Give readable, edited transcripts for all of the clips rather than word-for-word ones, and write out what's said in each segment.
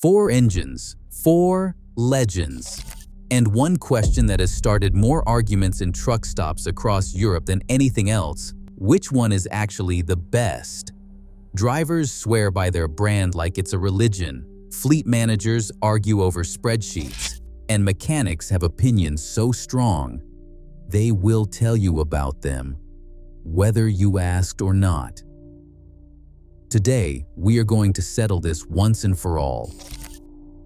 Four engines, four legends, and one question that has started more arguments in truck stops across Europe than anything else: which one is actually the best? Drivers swear by their brand like it's a religion, fleet managers argue over spreadsheets, and mechanics have opinions so strong they will tell you about them, whether you asked or not. Today, we are going to settle this once and for all,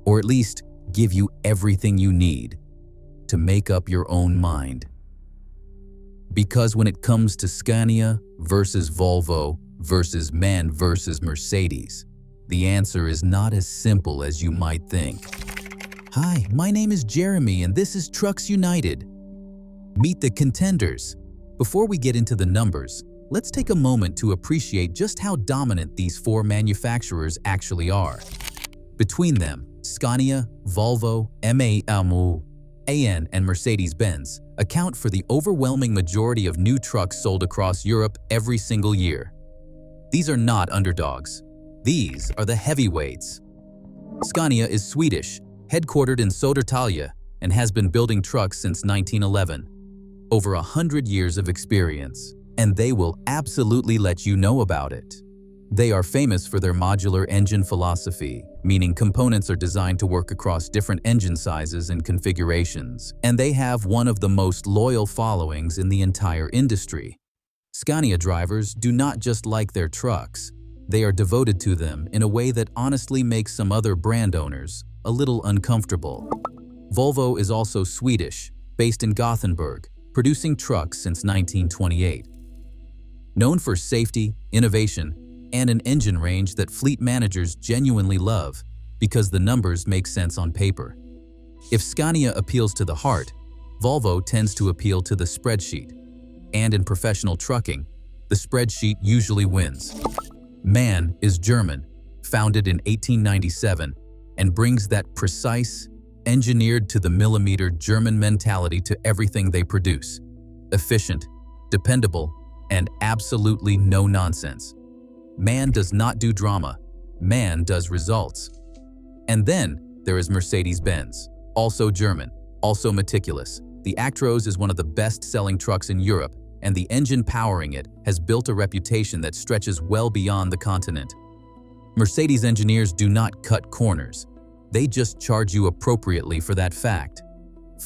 or at least give you everything you need to make up your own mind. Because when it comes to Scania versus Volvo versus MAN versus Mercedes, the answer is not as simple as you might think. Hi, my name is Jeremy and this is Trucks United. Meet the contenders. Before we get into the numbers, let's take a moment to appreciate just how dominant these four manufacturers actually are. Between them, Scania, Volvo, MAN, and Mercedes-Benz account for the overwhelming majority of new trucks sold across Europe every single year. These are not underdogs. These are the heavyweights. Scania is Swedish, headquartered in Södertälje, and has been building trucks since 1911. Over 100 years of experience, and they will absolutely let you know about it. They are famous for their modular engine philosophy, meaning components are designed to work across different engine sizes and configurations, and they have one of the most loyal followings in the entire industry. Scania drivers do not just like their trucks, they are devoted to them in a way that honestly makes some other brand owners a little uncomfortable. Volvo is also Swedish, based in Gothenburg, producing trucks since 1928. Known for safety, innovation, and an engine range that fleet managers genuinely love because the numbers make sense on paper. If Scania appeals to the heart, Volvo tends to appeal to the spreadsheet. And in professional trucking, the spreadsheet usually wins. MAN is German, founded in 1897, and brings that precise, engineered to the millimeter German mentality to everything they produce. Efficient, dependable, and absolutely no nonsense. MAN does not do drama, MAN does results. And then there is Mercedes-Benz, also German, also meticulous. The Actros is one of the best-selling trucks in Europe, and the engine powering it has built a reputation that stretches well beyond the continent. Mercedes engineers do not cut corners. They just charge you appropriately for that fact.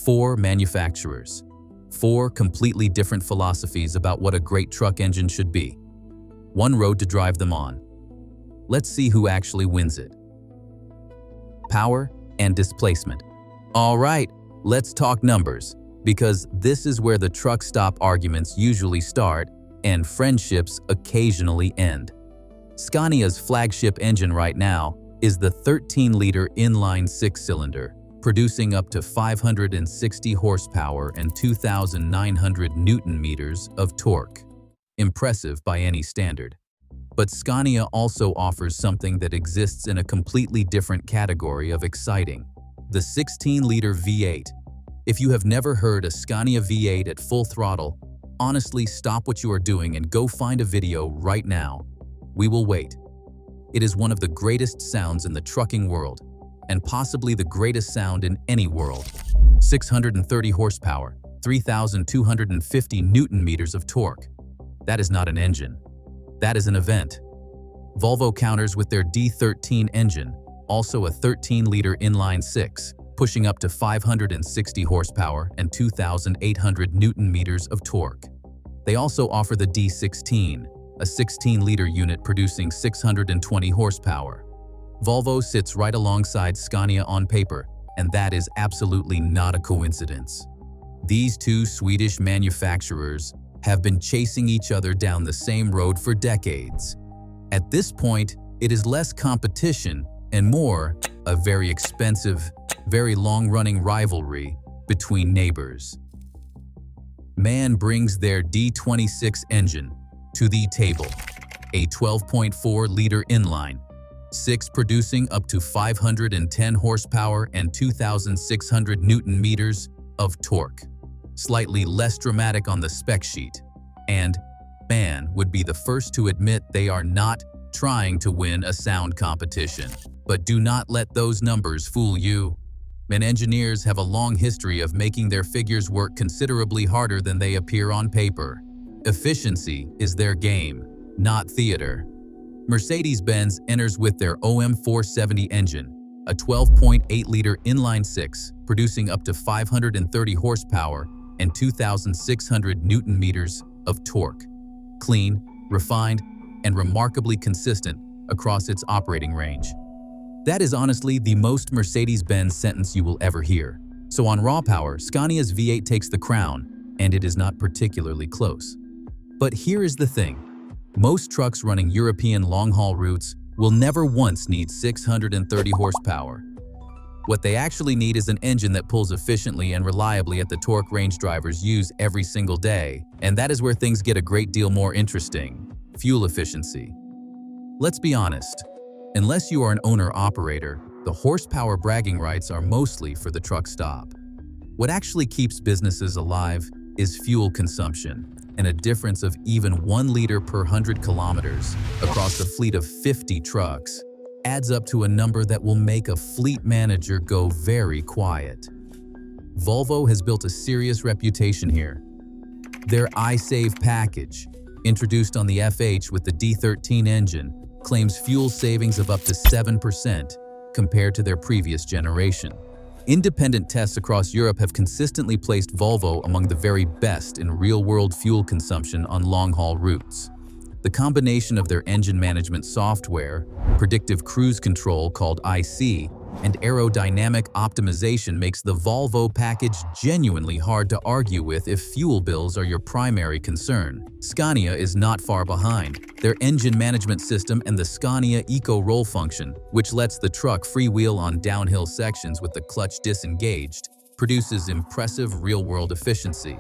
Four manufacturers. Four completely different philosophies about what a great truck engine should be. One road to drive them on. Let's see who actually wins it. Power and displacement. All right, let's talk numbers, because this is where the truck stop arguments usually start and friendships occasionally end. Scania's flagship engine right now is the 13-liter inline six-cylinder, producing up to 560 horsepower and 2,900 newton-meters of torque. Impressive by any standard. But Scania also offers something that exists in a completely different category of exciting: the 16-liter V8. If you have never heard a Scania V8 at full throttle, honestly stop what you are doing and go find a video right now. We will wait. It is one of the greatest sounds in the trucking world, and possibly the greatest sound in any world. 630 horsepower, 3,250 newton-meters of torque. That is not an engine. That is an event. Volvo counters with their D13 engine, also a 13-liter inline six, pushing up to 560 horsepower and 2,800 newton-meters of torque. They also offer the D16, a 16-liter unit producing 620 horsepower. Volvo sits right alongside Scania on paper, and that is absolutely not a coincidence. These two Swedish manufacturers have been chasing each other down the same road for decades. At this point, it is less competition and more a very expensive, very long-running rivalry between neighbors. MAN brings their D26 engine to the table, a 12.4-liter inline, six producing up to 510 horsepower and 2,600 newton-meters of torque. Slightly less dramatic on the spec sheet, and MAN would be the first to admit they are not trying to win a sound competition. But do not let those numbers fool you. Men engineers have a long history of making their figures work considerably harder than they appear on paper. Efficiency is their game, not theater. Mercedes-Benz enters with their OM470 engine, a 12.8-liter inline-six, producing up to 530 horsepower and 2,600 newton-meters of torque. Clean, refined, and remarkably consistent across its operating range. That is honestly the most Mercedes-Benz sentence you will ever hear. So on raw power, Scania's V8 takes the crown, and it is not particularly close. But here is the thing. Most trucks running European long-haul routes will never once need 630 horsepower. What they actually need is an engine that pulls efficiently and reliably at the torque range drivers use every single day, and that is where things get a great deal more interesting: fuel efficiency. Let's be honest. Unless you are an owner-operator, the horsepower bragging rights are mostly for the truck stop. What actually keeps businesses alive is fuel consumption, and a difference of even 1 liter per 100 kilometers across a fleet of 50 trucks adds up to a number that will make a fleet manager go very quiet. Volvo has built a serious reputation here. Their iSave package, introduced on the FH with the D13 engine, claims fuel savings of up to 7% compared to their previous generation. Independent tests across Europe have consistently placed Volvo among the very best in real-world fuel consumption on long-haul routes. The combination of their engine management software, predictive cruise control called IC, and aerodynamic optimization makes the Volvo package genuinely hard to argue with if fuel bills are your primary concern. Scania is not far behind. Their engine management system and the Scania Eco Roll function, which lets the truck freewheel on downhill sections with the clutch disengaged, produces impressive real-world efficiency.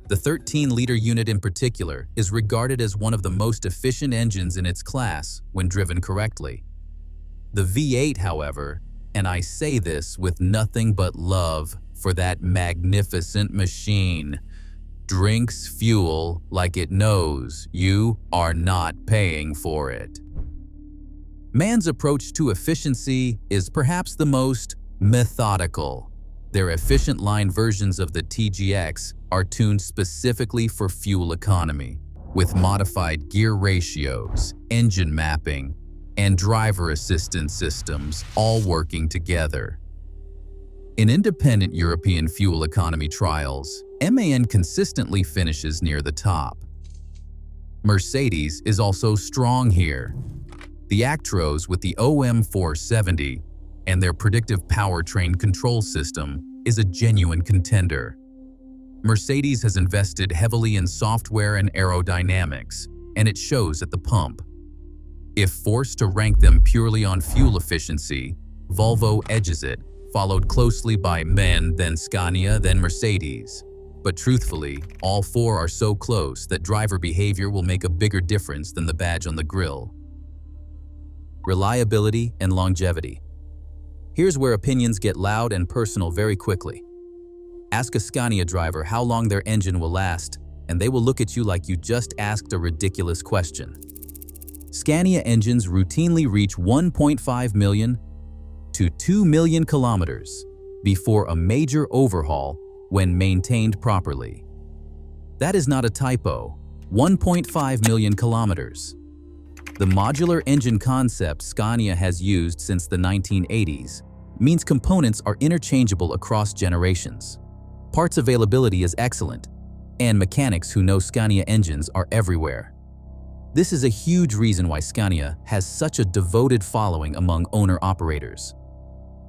The 13-liter unit in particular is regarded as one of the most efficient engines in its class when driven correctly. The V8, however, and I say this with nothing but love for that magnificent machine, drinks fuel like it knows you are not paying for it. Man's approach to efficiency is perhaps the most methodical. Their efficient line versions of the TGX are tuned specifically for fuel economy, with modified gear ratios, engine mapping, and driver assistance systems all working together. In independent European fuel economy trials, MAN consistently finishes near the top. Mercedes is also strong here. The Actros with the OM470 and their predictive powertrain control system is a genuine contender. Mercedes has invested heavily in software and aerodynamics, and it shows at the pump. If forced to rank them purely on fuel efficiency, Volvo edges it, followed closely by MAN, then Scania, then Mercedes. But truthfully, all four are so close that driver behavior will make a bigger difference than the badge on the grille. Reliability and longevity. Here's where opinions get loud and personal very quickly. Ask a Scania driver how long their engine will last, and they will look at you like you just asked a ridiculous question. Scania engines routinely reach 1.5 million to 2 million kilometers before a major overhaul when maintained properly. That is not a typo. 1.5 million kilometers. The modular engine concept Scania has used since the 1980s means components are interchangeable across generations. Parts availability is excellent, and mechanics who know Scania engines are everywhere. This is a huge reason why Scania has such a devoted following among owner-operators.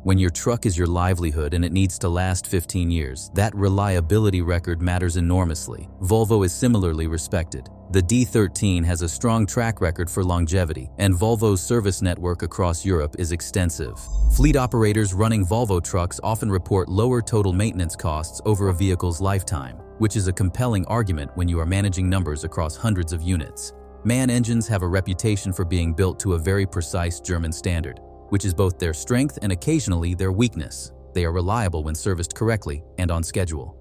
When your truck is your livelihood and it needs to last 15 years, that reliability record matters enormously. Volvo is similarly respected. The D13 has a strong track record for longevity, and Volvo's service network across Europe is extensive. Fleet operators running Volvo trucks often report lower total maintenance costs over a vehicle's lifetime, which is a compelling argument when you are managing numbers across hundreds of units. MAN engines have a reputation for being built to a very precise German standard, which is both their strength and occasionally their weakness. They are reliable when serviced correctly and on schedule.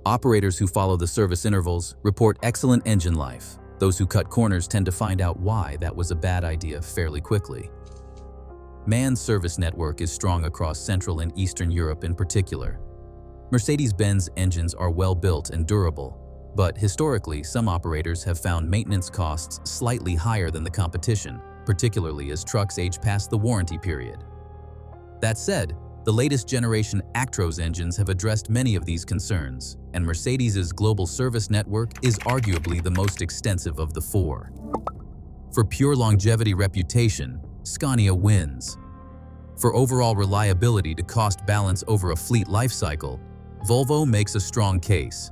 Operators who follow the service intervals report excellent engine life. Those who cut corners tend to find out why that was a bad idea fairly quickly. MAN's service network is strong across Central and Eastern Europe in particular. Mercedes-Benz engines are well built and durable, but historically some operators have found maintenance costs slightly higher than the competition, particularly as trucks age past the warranty period. That said, the latest generation Actros engines have addressed many of these concerns, and Mercedes' global service network is arguably the most extensive of the four. For pure longevity reputation, Scania wins. For overall reliability to cost balance over a fleet life cycle, Volvo makes a strong case.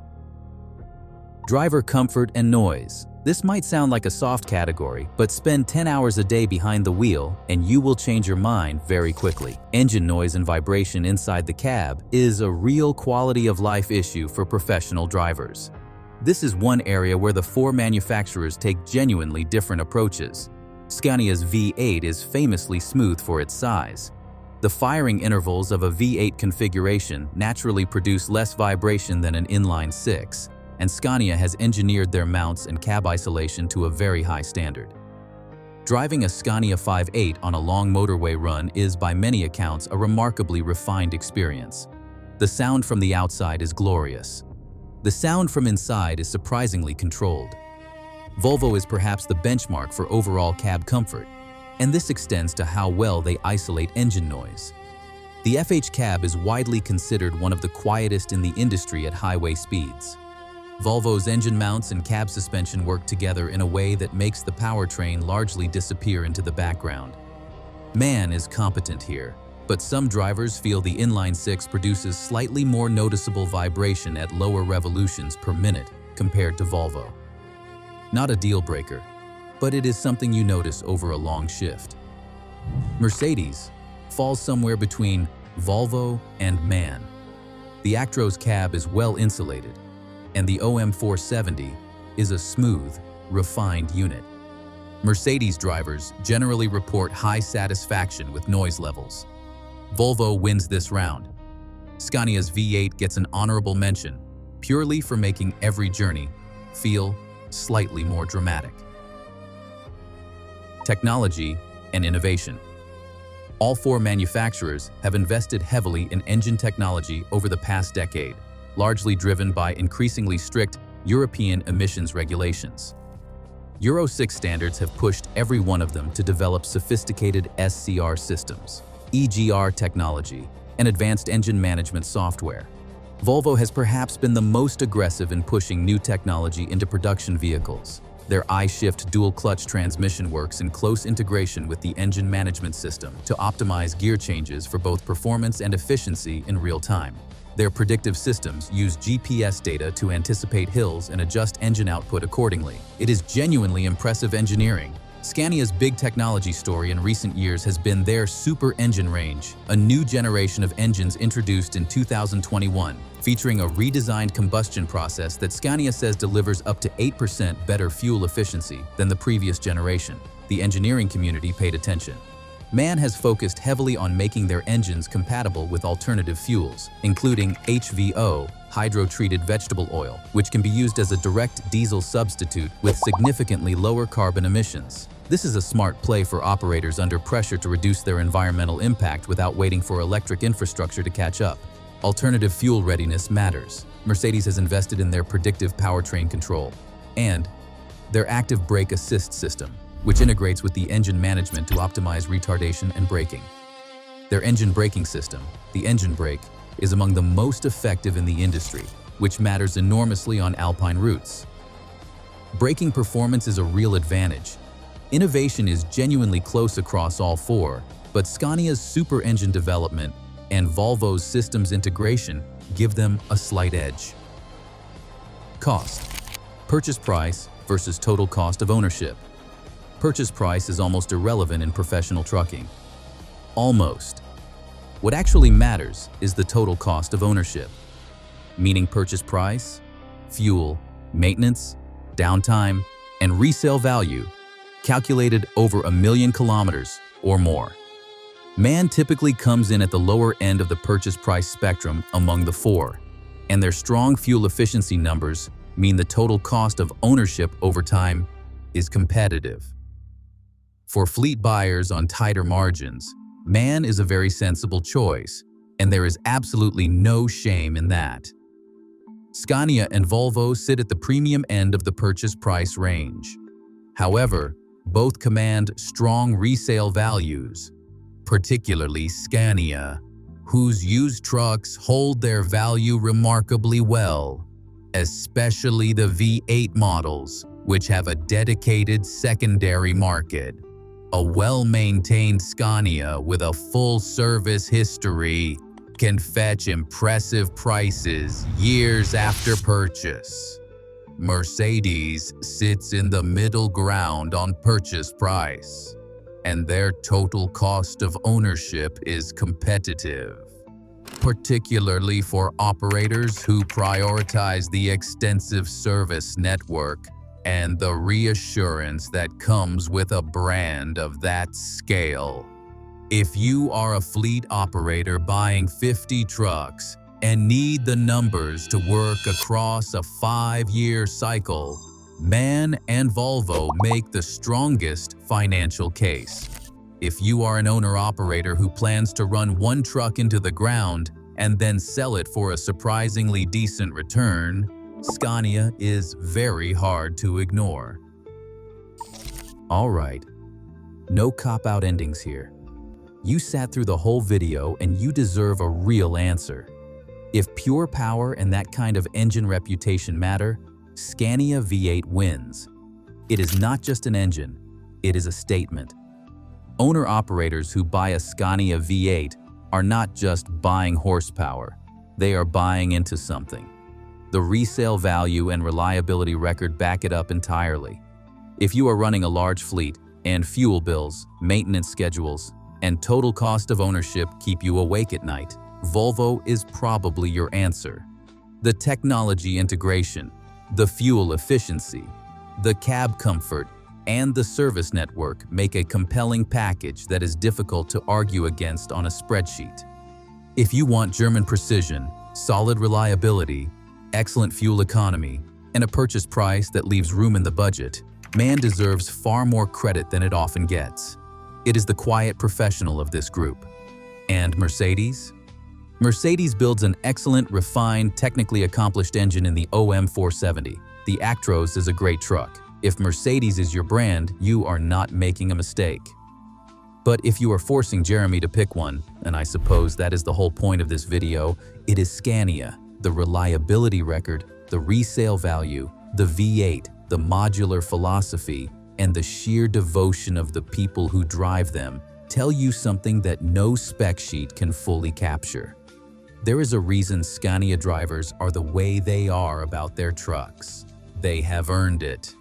Driver comfort and noise. This might sound like a soft category, but spend 10 hours a day behind the wheel and you will change your mind very quickly. Engine noise and vibration inside the cab is a real quality of life issue for professional drivers. This is one area where the four manufacturers take genuinely different approaches. Scania's V8 is famously smooth for its size. The firing intervals of a V8 configuration naturally produce less vibration than an inline-six, and Scania has engineered their mounts and cab isolation to a very high standard. Driving a Scania 5.8 on a long motorway run is, by many accounts, a remarkably refined experience. The sound from the outside is glorious. The sound from inside is surprisingly controlled. Volvo is perhaps the benchmark for overall cab comfort, and this extends to how well they isolate engine noise. The FH cab is widely considered one of the quietest in the industry at highway speeds. Volvo's engine mounts and cab suspension work together in a way that makes the powertrain largely disappear into the background. MAN is competent here, but some drivers feel the inline-six produces slightly more noticeable vibration at lower revolutions per minute compared to Volvo. Not a deal breaker, but it is something you notice over a long shift. Mercedes falls somewhere between Volvo and MAN. The Actros cab is well insulated, and the OM470 is a smooth, refined unit. Mercedes drivers generally report high satisfaction with noise levels. Volvo wins this round. Scania's V8 gets an honorable mention, purely for making every journey feel slightly more dramatic. Technology and innovation. All four manufacturers have invested heavily in engine technology over the past decade, largely driven by increasingly strict European emissions regulations. Euro 6 standards have pushed every one of them to develop sophisticated SCR systems, EGR technology, and advanced engine management software. Volvo has perhaps been the most aggressive in pushing new technology into production vehicles. Their I-Shift dual-clutch transmission works in close integration with the engine management system to optimize gear changes for both performance and efficiency in real time. Their predictive systems use GPS data to anticipate hills and adjust engine output accordingly. It is genuinely impressive engineering. Scania's big technology story in recent years has been their Super Engine range, a new generation of engines introduced in 2021, featuring a redesigned combustion process that Scania says delivers up to 8% better fuel efficiency than the previous generation. The engineering community paid attention. MAN has focused heavily on making their engines compatible with alternative fuels, including HVO, hydro-treated vegetable oil, which can be used as a direct diesel substitute with significantly lower carbon emissions. This is a smart play for operators under pressure to reduce their environmental impact without waiting for electric infrastructure to catch up. Alternative fuel readiness matters. Mercedes has invested in their predictive powertrain control and their active brake assist system, which integrates with the engine management to optimize retardation and braking. Their engine braking system, the engine brake, is among the most effective in the industry, which matters enormously on alpine routes. Braking performance is a real advantage. Innovation is genuinely close across all four, but Scania's super engine development and Volvo's systems integration give them a slight edge. Cost. Purchase price versus total cost of ownership. Purchase price is almost irrelevant in professional trucking. Almost. What actually matters is the total cost of ownership, meaning purchase price, fuel, maintenance, downtime, and resale value, calculated over 1 million kilometers or more. MAN typically comes in at the lower end of the purchase price spectrum among the four, and their strong fuel efficiency numbers mean the total cost of ownership over time is competitive. For fleet buyers on tighter margins, MAN is a very sensible choice, and there is absolutely no shame in that. Scania and Volvo sit at the premium end of the purchase price range. However, both command strong resale values, particularly Scania, whose used trucks hold their value remarkably well, especially the V8 models, which have a dedicated secondary market. A well-maintained Scania with a full-service history can fetch impressive prices years after purchase. Mercedes sits in the middle ground on purchase price, and their total cost of ownership is competitive, particularly for operators who prioritize the extensive service network and the reassurance that comes with a brand of that scale. If you are a fleet operator buying 50 trucks and need the numbers to work across a 5-year cycle, MAN and Volvo make the strongest financial case. If you are an owner-operator who plans to run one truck into the ground and then sell it for a surprisingly decent return, Scania is very hard to ignore. All right, no cop-out endings here. You sat through the whole video and you deserve a real answer. If pure power and that kind of engine reputation matter, Scania V8 wins. It is not just an engine, it is a statement. Owner-operators who buy a Scania V8 are not just buying horsepower, they are buying into something. The resale value and reliability record back it up entirely. If you are running a large fleet and fuel bills, maintenance schedules, and total cost of ownership keep you awake at night, Volvo is probably your answer. The technology integration, the fuel efficiency, the cab comfort, and the service network make a compelling package that is difficult to argue against on a spreadsheet. If you want German precision, solid reliability, excellent fuel economy, and a purchase price that leaves room in the budget, MAN deserves far more credit than it often gets. It is the quiet professional of this group. And Mercedes? Mercedes builds an excellent, refined, technically accomplished engine in the OM 470. The Actros is a great truck. If Mercedes is your brand, you are not making a mistake. But if you are forcing Jeremy to pick one, and I suppose that is the whole point of this video, it is Scania. The reliability record, the resale value, the V8, the modular philosophy, and the sheer devotion of the people who drive them tell you something that no spec sheet can fully capture. There is a reason Scania drivers are the way they are about their trucks. They have earned it.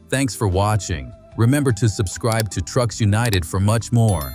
Thanks for watching. Remember to subscribe to Trucks United for much more.